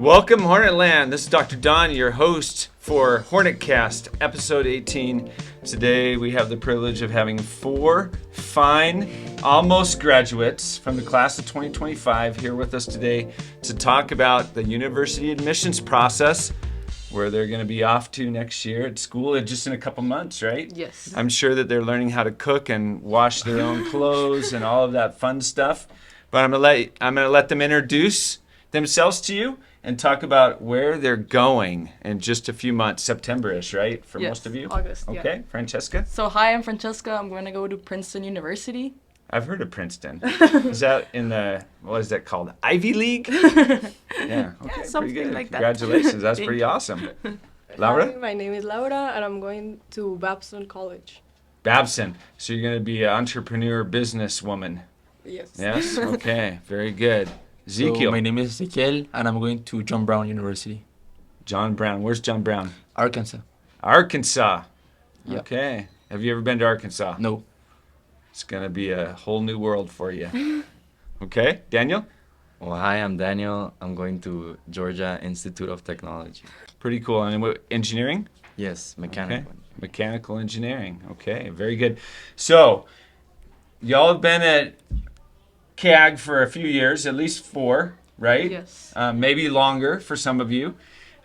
Welcome, Hornetland. This is Dr. Don, your host for Hornetcast, episode 18. Today we have the privilege of having 4 fine, almost graduates from the class of 2025 here with us today to talk about the university admissions process, where they're going to be off to next year at school just in a couple months, right? Yes. I'm sure that they're learning how to cook and wash their own clothes and all of that fun stuff. But I'm going to let them introduce themselves to you and talk about where they're going in just a few months, September-ish, right? For Yes, most of you? August, Okay, yeah. Francesca? So hi, I'm Francesca. I'm going to go to Princeton University. I've heard of Princeton. Is that in the, what is that called? Ivy League? Yeah, okay, something pretty good. like that. Congratulations, that's pretty awesome. Laura? Hi, my name is Laura, and I'm going to Babson College. Babson. So you're going to be an entrepreneur businesswoman. Yes. Yes? Okay, very good. Ezekiel. So my name is Ezekiel, and I'm going to John Brown University, John Brown. Where's John Brown? Arkansas. Arkansas. Yep. Okay. Have you ever been to Arkansas? No. It's going to be a whole new world for you. Okay. Daniel? Well, hi, I'm Daniel. I'm going to Georgia Institute of Technology. Pretty cool. And what, engineering? Yes, mechanical. Okay. Mechanical engineering. Okay. Very good. So, y'all have been at CAG for a few years, at least 4, right? Yes. Maybe longer for some of you.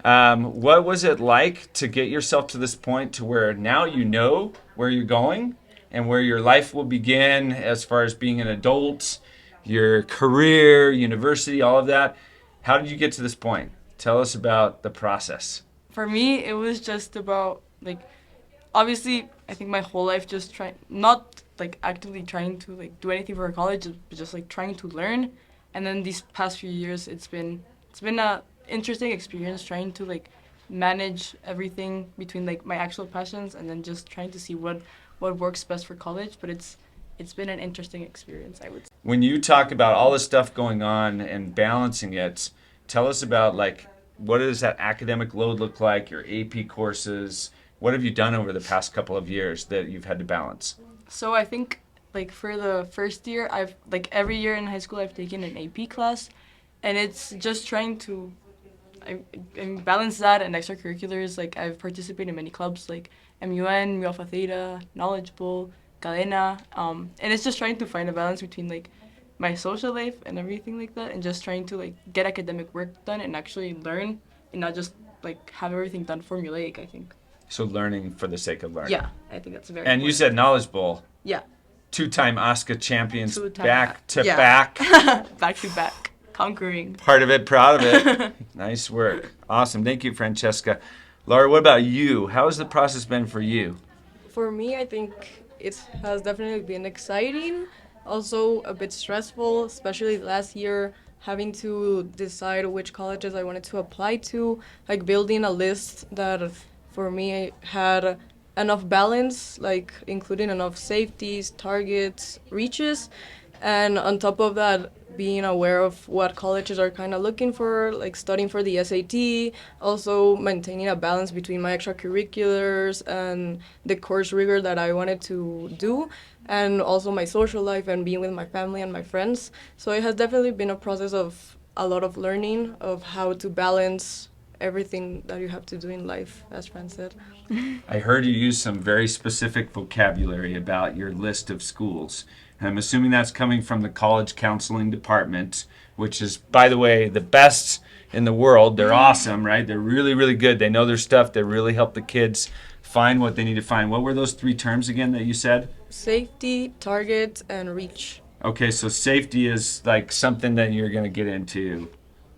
What was it like to get yourself to this point to where now you know where you're going and where your life will begin as far as being an adult, your career, university, all of that? How did you get to this point? Tell us about the process. For me, it was just about, obviously, I think my whole life just not actively trying to do anything for college, but just trying to learn. And then these past few years, it's been a interesting experience trying to manage everything between my actual passions and then just trying to see what works best for college. But it's been an interesting experience, I would say. When you talk about all the stuff going on and balancing it, tell us about what does that academic load look like, your AP courses? What have you done over the past couple of years that you've had to balance? So I think for the first year, I've every year in high school I've taken an AP class, and it's just trying to I balance that and extracurriculars. I've participated in many clubs like MUN, Mu Alpha Theta, Knowledge Bowl, Cadena, and it's just trying to find a balance between my social life and everything like that, and just trying to get academic work done and actually learn, and not just have everything done formulaic, I think. So learning for the sake of learning. Yeah, I think that's very And important. you said Knowledge Bowl. Yeah. 2-time OSCA champions, 2-time back to yeah. back. Back to back. Conquering. Part of it, proud of it. Nice work. Awesome. Thank you, Francesca. Laura, what about you? How has the process been for you? For me, I think it has definitely been exciting, also a bit stressful, especially last year, having to decide which colleges I wanted to apply to, building a list that for me had enough balance, including enough safeties, targets, reaches, and on top of that, being aware of what colleges are kind of looking for, studying for the SAT, also maintaining a balance between my extracurriculars and the course rigor that I wanted to do, and also my social life and being with my family and my friends. So it has definitely been a process of a lot of learning of how to balance everything that you have to do in life, as Fran said. I heard you use some very specific vocabulary about your list of schools. And I'm assuming that's coming from the college counseling department, which is, by the way, the best in the world. They're awesome, right? They're really, really good. They know their stuff. They really help the kids find what they need to find. What were those 3 terms again that you said? Safety, target, and reach. Okay, so safety is something that you're going to get into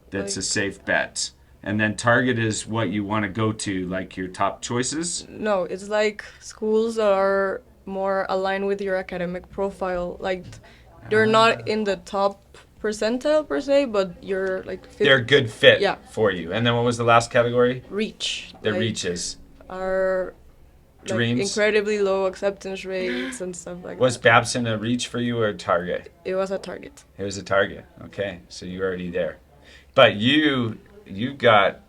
that's a safe bet. And then target is what you want to go to, your top choices? No, it's schools that are more aligned with your academic profile. They're not in the top percentile per se, but you're They're a good fit Yeah. for you. And then what was the last category? reach. The reaches. Are Dreams. incredibly low acceptance rates and stuff like Was that. Babson a reach for you or a target? It was a target. It was a target. Okay, so you're already there. But you got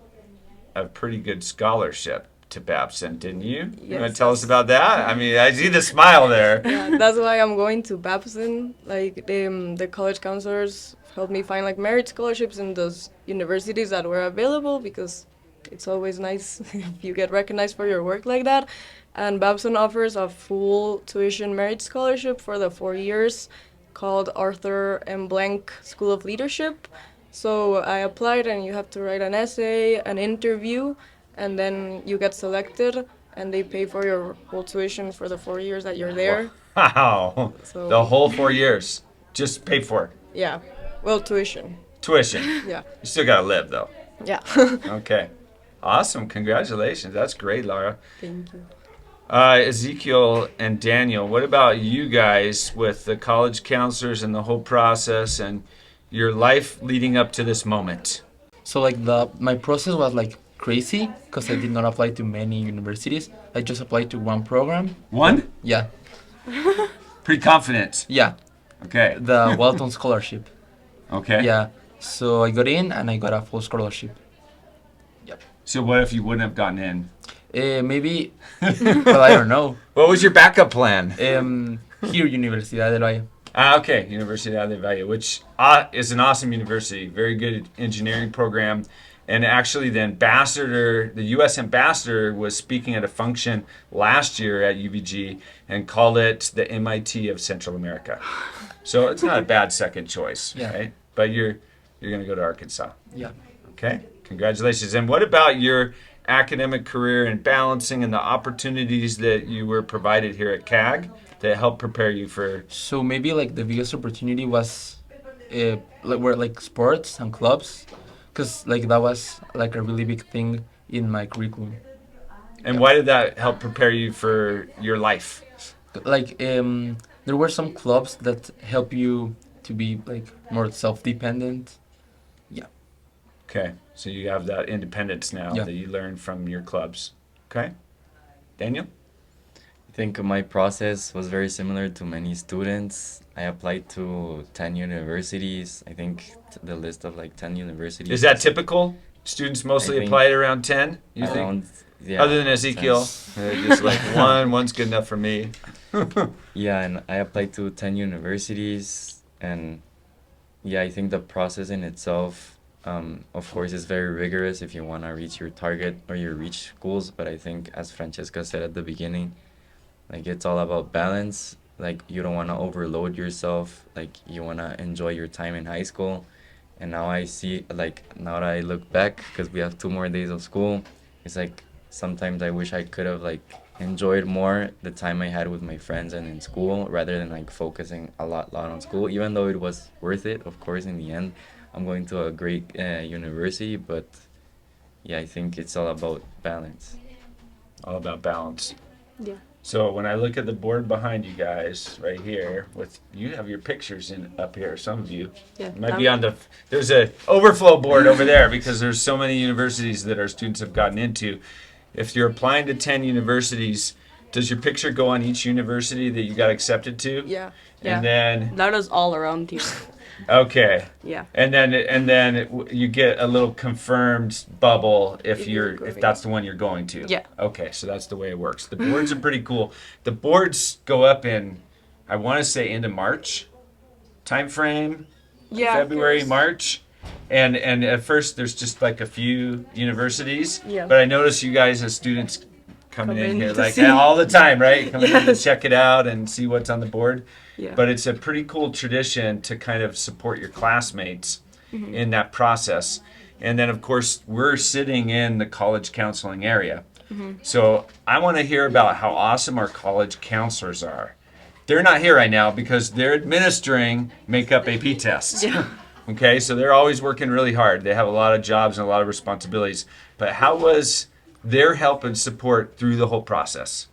a pretty good scholarship to Babson, didn't you? You want Yes, to tell us that's- about that? I mean, I see the smile there. Yeah, that's why I'm going to Babson. Like the college counselors helped me find like merit scholarships in those universities that were available because it's always nice if you get recognized for your work like that. And Babson offers a full tuition merit scholarship for the 4 years called Arthur M. Blank School of Leadership. So I applied and you have to write an essay, an interview, and then you get selected and they pay for your whole tuition for the 4 years that you're there. Wow. So The whole 4 years. Just paid for. yeah, well, tuition. Tuition. Yeah, You still got to live, though. yeah. Okay. Awesome. Congratulations. That's great, Laura. Thank you. Ezekiel and Daniel, what about you guys with the college counselors and the whole process and your life leading up to this moment? So like my process was like crazy because I did not apply to many universities. I just applied to one program. One? Yeah, Pretty confident. yeah, Okay. the Walton Scholarship. Okay. Yeah, so I got in and I got a full scholarship. So what if you wouldn't have gotten in? Maybe, well, I don't know. What was your backup plan? Here, Universidad del Valle. Okay, Universidad del Valle, which is an awesome university, very good engineering program. And actually, the U.S. ambassador was speaking at a function last year at UVG and called it the MIT of Central America. So it's not a bad second choice, Yeah. right? But you're going to go to Arkansas. Yeah. Okay, congratulations. And what about your academic career and balancing and the opportunities that you were provided here at CAG that helped prepare you for? So maybe like the biggest opportunity was like sports and clubs, because like that was like a really big thing in my curriculum. And why did that help prepare you for your life? Like there were some clubs that help you to be like more self-dependent. Okay, so you have that independence now Yeah. that you learned from your clubs. Okay, Daniel? I think my process was very similar to many students. I applied to 10 universities. I think the list of like 10 universities. Is that typical? Students mostly I think apply at around 10, you think? around, yeah, Other than Ezekiel, 10. just like one's good enough for me. Yeah, and I applied to 10 universities, and yeah, I think the process in itself, of course, is very rigorous if you want to reach your target or you reach goals. But I think, as Francesca said at the beginning, like it's all about balance. Like you don't want to overload yourself. Like you want to enjoy your time in high school. And now I see, like now that I look back, because we have 2 more days of school, it's like sometimes I wish I could have like enjoyed more the time I had with my friends and in school rather than like focusing a lot on school, even though it was worth it. Of course, in the end, I'm going to a great university, but yeah, I think it's all about balance. All about balance. Yeah. So when I look at the board behind you guys right here, with you have your pictures in up here, some of you. Yeah. It might be on there's a overflow board over there because there's so many universities that our students have gotten into. If you're applying to 10 universities, does your picture go on each university that you got accepted to? Yeah. Yeah. And then That is all around here. okay. Yeah. And then you get a little confirmed bubble if If you're if going. that's the one you're going to. Yeah. Okay, so that's the way it works. The boards are pretty cool. The boards go up in, I want to say, into March time frame, Yeah. February, March. And at first there's just like a few universities. Yeah. But I notice you guys as students coming Come in in here to like see. all the time, right? Coming in to Yes. check it out and see what's on the board. Yeah. But it's a pretty cool tradition to kind of support your classmates in that process. And then, of course, we're sitting in the college counseling area. So I want to hear about how awesome our college counselors are. They're not here right now because they're administering makeup AP tests. Yeah. Okay, so they're always working really hard. They have a lot of jobs and a lot of responsibilities. But how was their help and support through the whole process?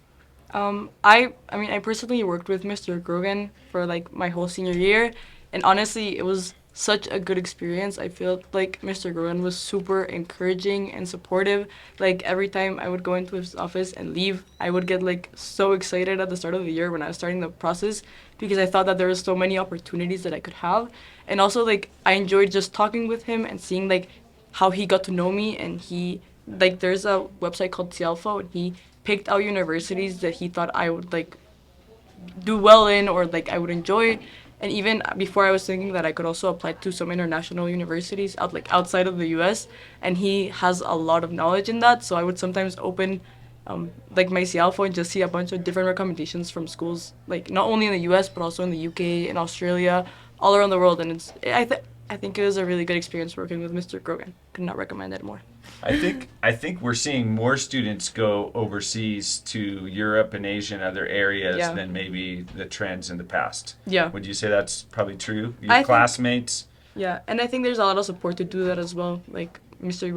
I mean, I personally worked with Mr. Grogan for like my whole senior year, and honestly, it was such a good experience. I feel like Mr. Grogan was super encouraging and supportive. Like every time I would go into his office and leave, I would get like so excited at the start of the year when I was starting the process because I thought that there was so many opportunities that I could have, and also like I enjoyed just talking with him and seeing like how he got to know me and he like there's a website called Cialfo, and he picked out universities that he thought I would like do well in or like I would enjoy. And even before I was thinking that I could also apply to some international universities outside of the U.S. And he has a lot of knowledge in that, so I would sometimes open like my Cialfo and just see a bunch of different recommendations from schools, like not only in the U.S. but also in the U.K. and Australia, all around the world. And I think it was a really good experience working with Mr. Grogan. Could not recommend it more. I think we're seeing more students go overseas to Europe and Asia and other areas Yeah. than maybe the trends in the past. Yeah. Would you say that's probably true? Your I think- classmates? Yeah, and I think there's a lot of support to do that as well. Like Mr.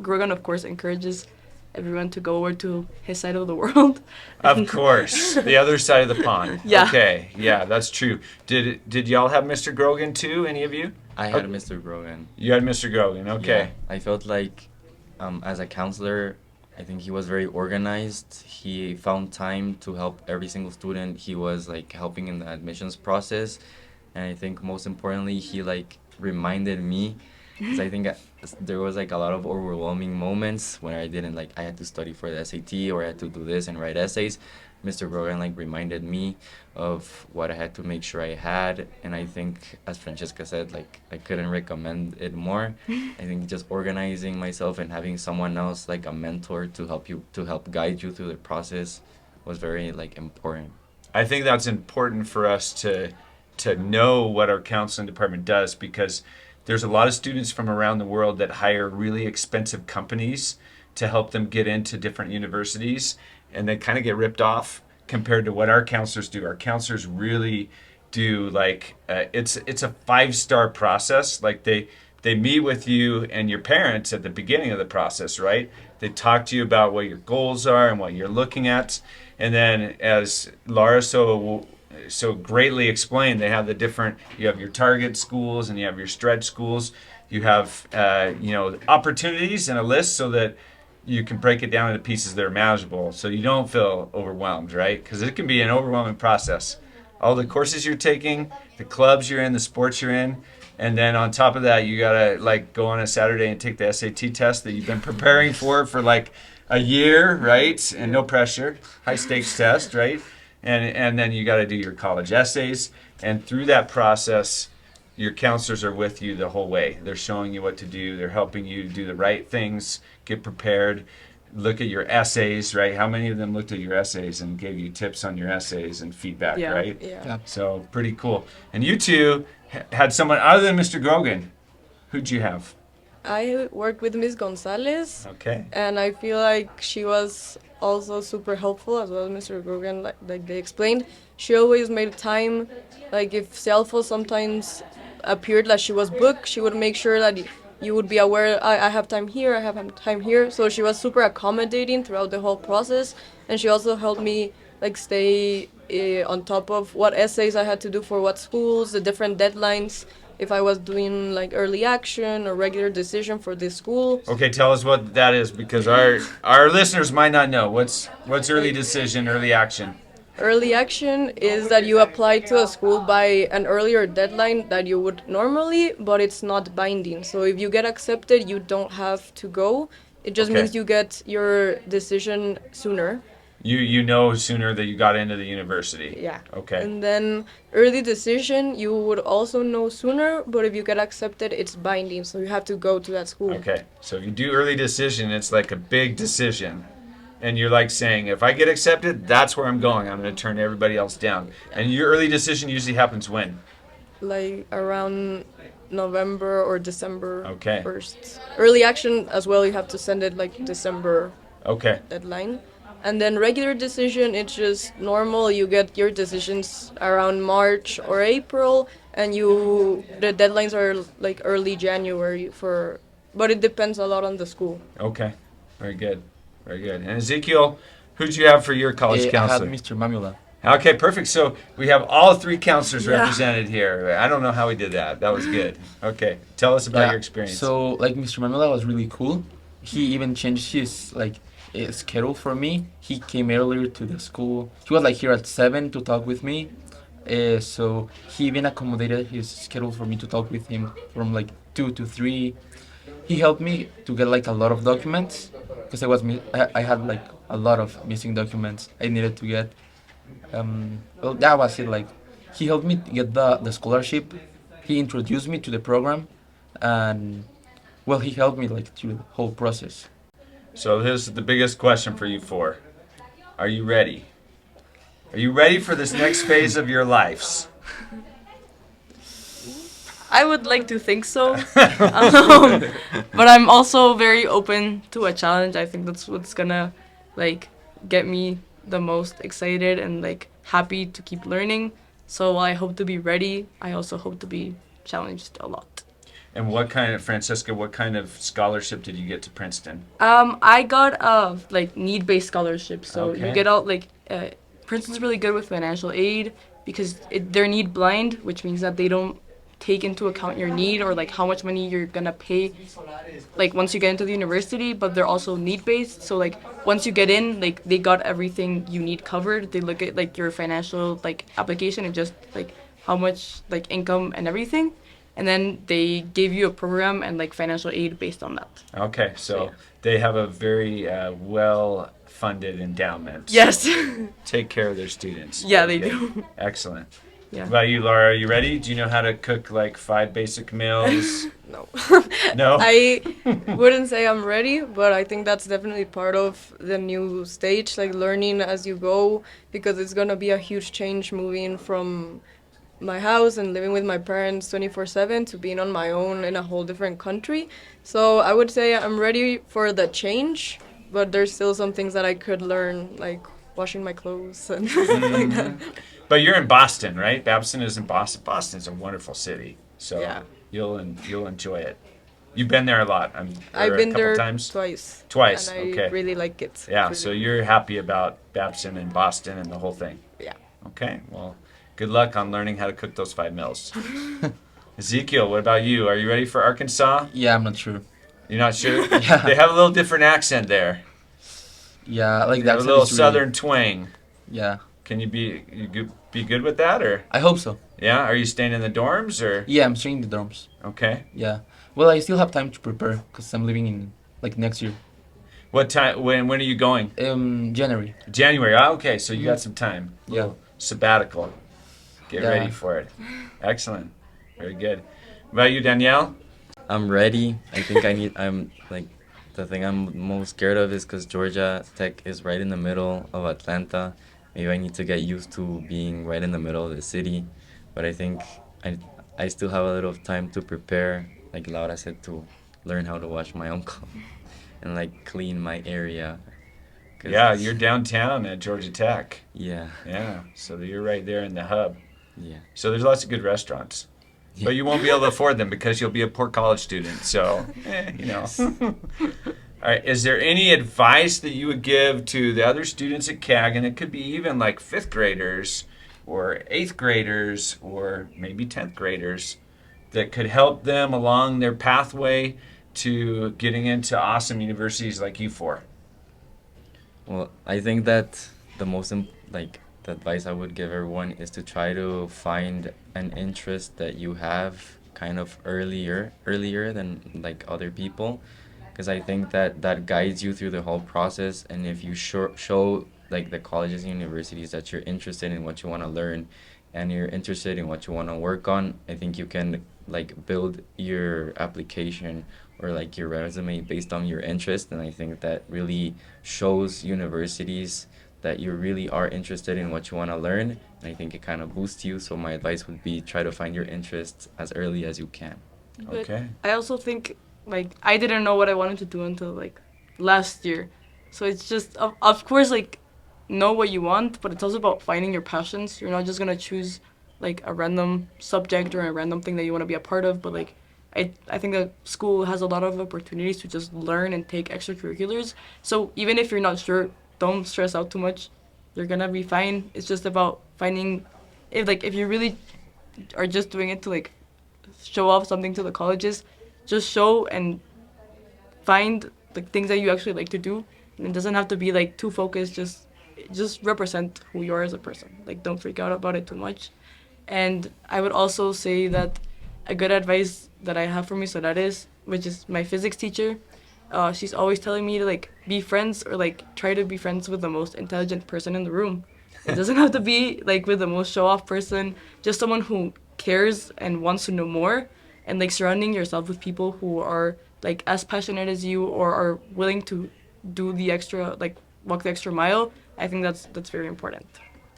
Grogan, of course, encourages everyone to go over to his side of the world. Of course, the other side of the pond. Yeah. Okay, yeah, that's true. Did y'all have Mr. Grogan too? Any of you? I had Mr. Grogan. You had Mr. Grogan. Okay. Yeah, I felt like, as a counselor, I think he was very organized. He found time to help every single student. He was like helping in the admissions process, and I think most importantly, he like reminded me, because I think there was like a lot of overwhelming moments when I didn't like I had to study for the SAT or I had to do this and write essays. Mr. Grogan like reminded me of what I had to make sure I had, and I think, as Francesca said, like I couldn't recommend it more. I think just organizing myself and having someone else like a mentor to help guide you through the process was very like important. I think that's important for us to know what our counseling department does, because there's a lot of students from around the world that hire really expensive companies to help them get into different universities, and they kind of get ripped off compared to what our counselors do. Our counselors really do like it's a 5-star process. Like they meet with you and your parents at the beginning of the process, right? They talk to you about what your goals are and what you're looking at, and then as Laura so greatly explained, they have the different, you have your target schools and you have your stretch schools. You have opportunities and a list so that you can break it down into pieces that are manageable, so you don't feel overwhelmed, right? Because it can be an overwhelming process. All the courses you're taking, the clubs you're in, the sports you're in, and then on top of that, you gotta like go on a Saturday and take the SAT test that you've been preparing for like a year, right? And no pressure, high stakes test, right? And then you got to do your college essays, and through that process, your counselors are with you the whole way. They're showing you what to do. They're helping you do the right things, get prepared, look at your essays, right? How many of them looked at your essays and gave you tips on your essays and feedback, Yeah. right? Yeah. So pretty cool. And you two had someone other than Mr. Grogan. Who'd you have? I worked with Miss Gonzalez, Okay. and I feel like she was also super helpful, as well as Mr. Grogan, like they explained. She always made time, like if Cialfo sometimes appeared that she was booked, she would make sure that you would be aware, I have time here, I have time here. So she was super accommodating throughout the whole process, and she also helped me like stay on top of what essays I had to do for what schools, the different deadlines, if I was doing like early action or regular decision for this school. Okay, tell us what that is, because our listeners might not know. What's early decision, early action? Early action is that you apply to a school by an earlier deadline that you would normally, but it's not binding. So if you get accepted, you don't have to go. It just Okay. means you get your decision sooner. You know sooner that you got into the university. Yeah. Okay. And then early decision, you would also know sooner, but if you get accepted, it's binding. So you have to go to that school. Okay. So if you do early decision, it's like a big decision. And you're like saying, if I get accepted, that's where I'm going. I'm going to turn everybody else down. And your early decision usually happens when? Like around November or December Okay. 1st. Early action as well, you have to send it like December Okay. deadline. And then regular decision, it's just normal. You get your decisions around March or April, and the deadlines are like early January but it depends a lot on the school. Okay. Very good. Very good. And Ezekiel, who'd you have for your college I had counselor? Mr. Mamula. Okay, perfect. So we have all 3 counselors Yeah. represented here. I don't know how we did that. That was good. Okay. Tell us about Yeah, your experience. So like Mr. Mamula was really cool. He even changed his schedule for me. He came earlier to the school. He was like here at 7 to talk with me. So he even accommodated his schedule for me to talk with him from like 2 to 3. He helped me to get like a lot of documents. because I had like a lot of missing documents I needed to get. Well, that was it. Like, he helped me get the scholarship. He introduced me to the program, and well, he helped me like through the whole process. So this is the biggest question for you four. Are you ready? Are you ready for this next phase of your lives? I would like to think so, but I'm also very open to a challenge. I think that's what's gonna like get me the most excited and like happy to keep learning. So while I hope to be ready, I also hope to be challenged a lot. And Francesca, what kind of scholarship did you get to Princeton? I got a like need-based scholarship, so Okay. you get out like Princeton's really good with financial aid because they're need blind, which means that they don't take into account your need or like how much money you're gonna pay like once you get into the university, but they're also need based, so like once you get in, like they got everything you need covered. They look at like your financial like application and just like how much like income and everything, and then they gave you a program and like financial aid based on that. Okay, so Yeah. they have a very well-funded endowment. Yes. Take care of their students. Yeah, they Very do. good. Excellent. Yeah. What about you, Laura? Are you ready? Do you know how to cook like 5 basic meals? No. No? I wouldn't say I'm ready, but I think that's definitely part of the new stage, like learning as you go, because it's gonna be a huge change moving from my house and living with my parents 24/7 to being on my own in a whole different country. So I would say I'm ready for the change, but there's still some things that I could learn, like washing my clothes and like that. But you're in Boston, right? Babson is in Boston. Boston's a wonderful city, so Yeah. you'll enjoy it. You've been there a lot. I've a been couple there times. twice. Twice, And I okay. really like it. Yeah, Really. so you're happy about Babson and Boston and the whole thing. Yeah. Okay, well, good luck on learning how to cook those 5 meals. Ezekiel, what about you? Are you ready for Arkansas? Yeah, I'm not sure. You're not sure? Yeah. They have a little different accent there. Yeah, like They have that. a little southern twang. Yeah, Can you be good with that, or I hope so. yeah? Are you staying in the dorms, or Yeah, I'm staying in the dorms. okay? Yeah. Well, I still have time to prepare because I'm leaving in like next year, What time? When are you going? January. January. Ah, okay, so you got some time. Yeah. Little sabbatical. Get Yeah. ready for it. Excellent. Very good. What about you, Danielle? I'm ready. I think I'm like, the thing I'm most scared of is because Georgia Tech is right in the middle of Atlanta. Maybe I need to get used to being right in the middle of the city. But I think I still have a little time to prepare, like Laura said, to learn how to wash my own clothes and like clean my area. 'Cause Yeah, it's- you're downtown at Georgia Tech. Yeah, Yeah, so you're right there in the hub. yeah. So there's lots of good restaurants. But you won't be able to afford them because you'll be a poor college student. So, you know. All right. Is there any advice that you would give to the other students at CAG? And it could be even like 5th graders or 8th graders or maybe 10th graders that could help them along their pathway to getting into awesome universities like you four. Well, I think that the most the advice I would give everyone is to try to find an interest that you have kind of earlier than like other people, because I think that guides you through the whole process. And if you show like the colleges and universities that you're interested in what you want to learn and you're interested in what you want to work on, I think you can like build your application or like your resume based on your interest. And I think that really shows universities that you really are interested in what you want to learn. And I think it kind of boosts you. So my advice would be try to find your interests as early as you can. But Okay. I also think like I didn't know what I wanted to do until like last year. So it's just of course like know what you want, but it's also about finding your passions. You're not just gonna choose like a random subject or a random thing that you want to be a part of, but like I think that school has a lot of opportunities to just learn and take extracurriculars. So even if you're not sure, don't stress out too much. You're gonna be fine. It's just about finding if you really are just doing it to like show off something to the colleges, just show and find the things that you actually like to do. And it doesn't have to be like too focused. Just represent who you are as a person. Like don't freak out about it too much. And I would also say that a good advice that I have for Miss Solares, which is my physics teacher, she's always telling me to like be friends or like try to be friends with the most intelligent person in the room. It doesn't have to be like with the most show-off person, just someone who cares and wants to know more, and like surrounding yourself with people who are like as passionate as you or are willing to do the extra, like walk the extra mile. I think that's very important.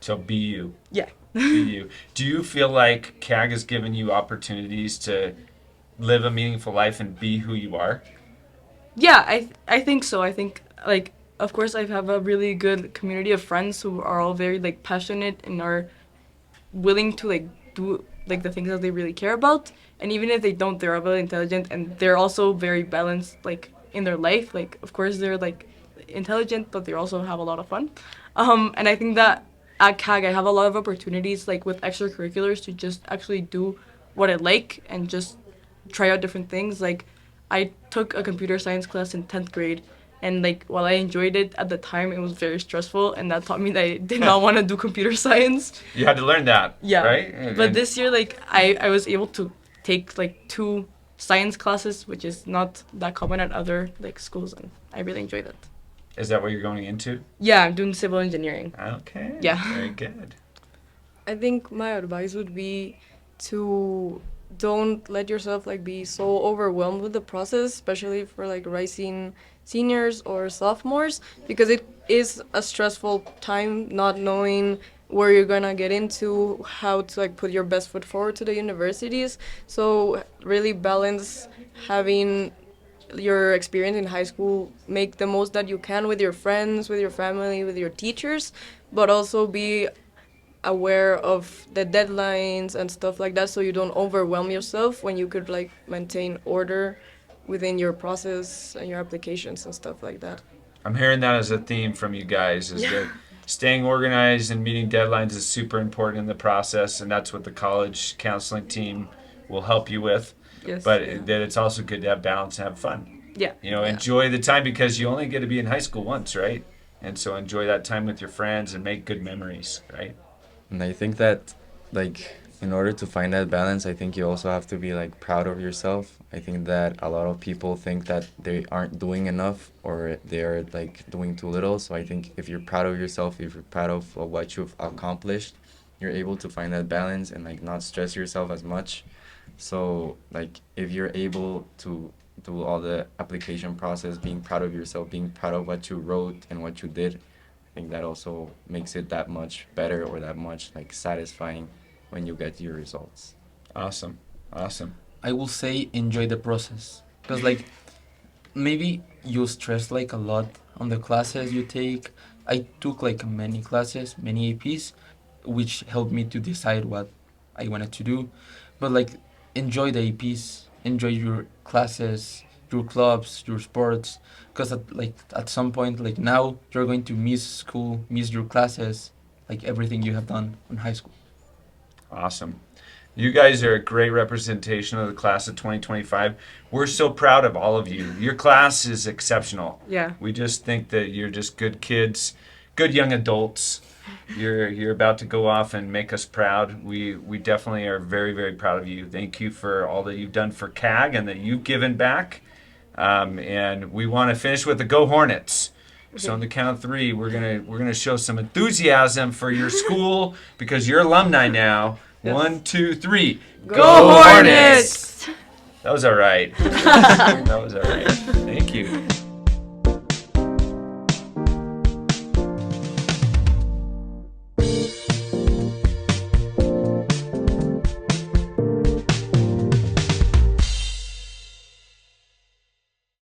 So be you. Yeah. Be you. Do you feel like CAG has given you opportunities to live a meaningful life and be who you are? Yeah, I think so. I think like of course I have a really good community of friends who are all very like passionate and are willing to like do like the things that they really care about. And even if they don't, they're really intelligent and they're also very balanced like in their life. Like of course they're like intelligent, but they also have a lot of fun. And I think that at CAG I have a lot of opportunities like with extracurriculars to just actually do what I like and just try out different things. Like I took a computer science class in 10th grade, and like while I enjoyed it at the time, it was very stressful, and that taught me that I did not want to do computer science. You had to learn that, Yeah. right? And- But this year, like I was able to take like 2 science classes, which is not that common at other like schools, and I really enjoyed it. Is that what you're going into? Yeah, I'm doing civil engineering. Okay. Yeah. Very good. I think my advice would be to don't let yourself like be so overwhelmed with the process, especially for like rising seniors or sophomores, because it is a stressful time not knowing where you're gonna get into, how to like put your best foot forward to the universities. So really balance having your experience in high school, make the most that you can with your friends, with your family, with your teachers, but also be aware of the deadlines and stuff like that, so you don't overwhelm yourself when you could like maintain order within your process and your applications and stuff like that. I'm hearing that as a theme from you guys, is that staying organized and meeting deadlines is super important in the process, and that's what the college counseling team will help you with. Yes. But that it's also good to have balance and have fun. Yeah. You know, Yeah. enjoy the time, because you only get to be in high school once, right? And so enjoy that time with your friends and make good memories, right? And I think that, like, in order to find that balance, I think you also have to be, like, proud of yourself. I think that a lot of people think that they aren't doing enough or they're, like, doing too little. So I think if you're proud of yourself, if you're proud of what you've accomplished, you're able to find that balance and, like, not stress yourself as much. So, like, if you're able to do all the application process, being proud of yourself, being proud of what you wrote and what you did, I think that also makes it that much better or that much like satisfying when you get your results. Awesome. Awesome. I will say enjoy the process, because like maybe you stress like a lot on the classes you take. I took like many classes, many APs, which helped me to decide what I wanted to do. But like enjoy the APs, enjoy your classes, your clubs, your sports, because at some point like now you're going to miss school, miss your classes, like everything you have done in high school. Awesome. You guys are a great representation of the class of 2025. We're so proud of all of you. Your class is exceptional. Yeah. We just think that you're just good kids, good young adults. You're about to go off and make us proud. We definitely are very, very proud of you. Thank you for all that you've done for CAG and that you've given back. And we want to finish with the Go Hornets. So on the count of 3, we're gonna show some enthusiasm for your school because you're alumni now. Yes. 1, 2, 3. Go Hornets! That was all right. That was all right. Thank you.